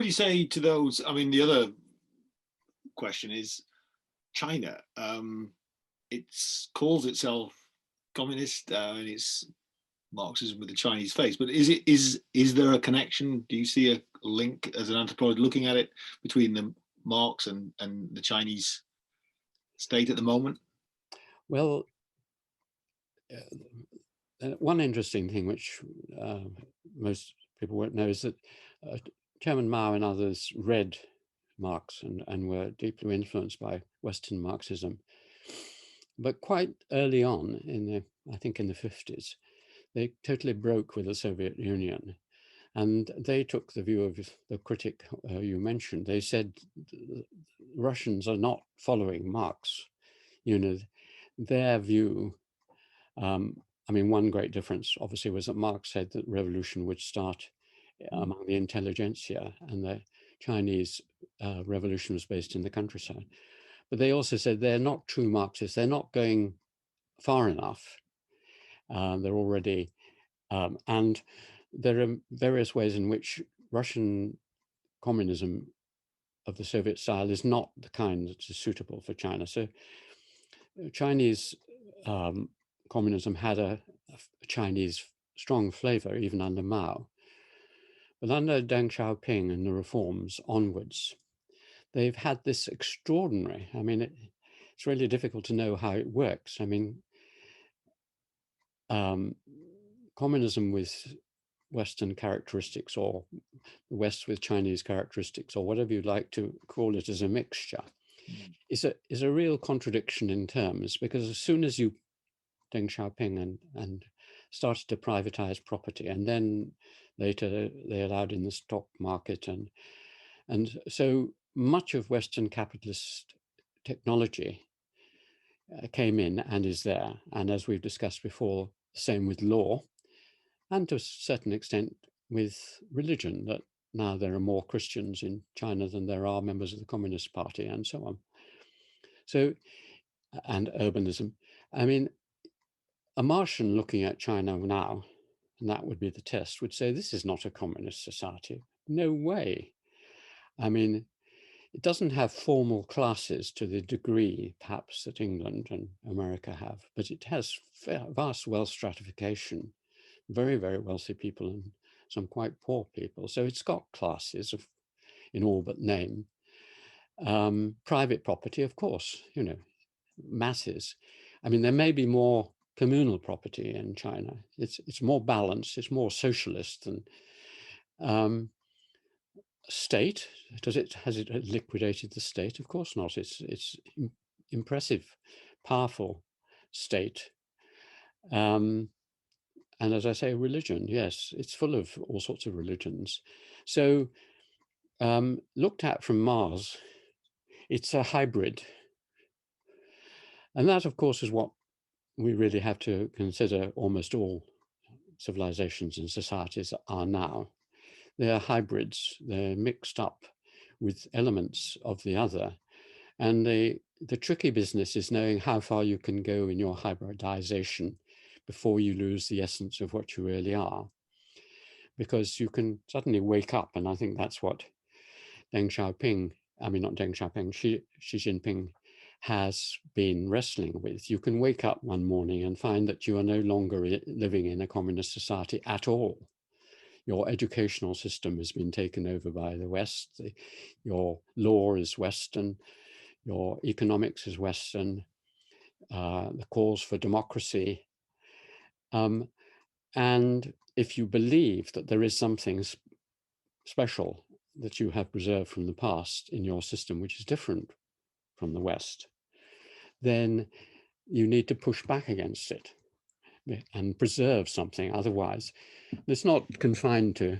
do you say to those? I mean, the other question is China. It calls itself communist, and it's Marxism with the Chinese face. But is there a connection? Do you see a link as an anthropologist looking at it between the Marx and the Chinese state at the moment? Well, one interesting thing which most people won't know is that Chairman Mao and others read Marx and were deeply influenced by Western Marxism. But quite early on, I think in the 50s, they totally broke with the Soviet Union. And they took the view of the critic you mentioned. They said Russians are not following Marx. Their view, I mean, one great difference obviously was that Marx said that revolution would start among the intelligentsia, and the Chinese revolution was based in the countryside. But they also said they're not true Marxists. They're not going far enough. They're already, and there are various ways in which Russian communism of the Soviet style is not the kind that is suitable for China. So Chinese communism had a Chinese strong flavor even under Mao. But under Deng Xiaoping and the reforms onwards, they've had this extraordinary, I mean, it's really difficult to know how it works. I mean, communism with Western characteristics, or the West with Chinese characteristics, or whatever you'd like to call it, as a mixture, is a real contradiction in terms, because as soon as you, Deng Xiaoping and started to privatize property, and then later they allowed in the stock market, and so much of Western capitalist technology came in and is there. And as we've discussed before, same with law, and to a certain extent with religion, that now there are more Christians in China than there are members of the Communist Party, and so on. So, and urbanism. I mean, a Martian looking at China now, and that would be the test, would say, this is not a communist society. No way. I mean, it doesn't have formal classes to the degree, perhaps, that England and America have, but it has vast wealth stratification, very, very wealthy people and some quite poor people. So it's got classes in all but name. Private property, of course, masses. I mean, there may be more communal property in China. It's more balanced, it's more socialist than state. Has it liquidated the state? Of course not. It's impressive, powerful state. And as I say, religion, yes, it's full of all sorts of religions. So looked at from Mars, it's a hybrid. And that, of course, is what we really have to consider almost all civilizations and societies are now. They're hybrids, they're mixed up with elements of the other. And the tricky business is knowing how far you can go in your hybridization before you lose the essence of what you really are. Because you can suddenly wake up, and I think that's what Xi Jinping has been wrestling with. You can wake up one morning and find that you are no longer living in a communist society at all. Your educational system has been taken over by the West. Your law is Western. Your economics is Western. The calls for democracy. And if you believe that there is something special that you have preserved from the past in your system, which is different from the West, then you need to push back against it and preserve something. Otherwise, it's not confined to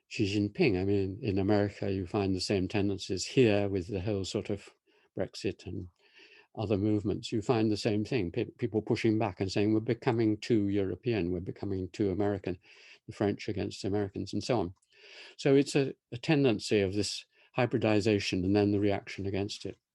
Xi Jinping. I mean, in America, you find the same tendencies. Here with the whole sort of Brexit and other movements, you find the same thing. People pushing back and saying, we're becoming too European, we're becoming too American, the French against Americans and so on. So it's a tendency of this hybridization and then the reaction against it.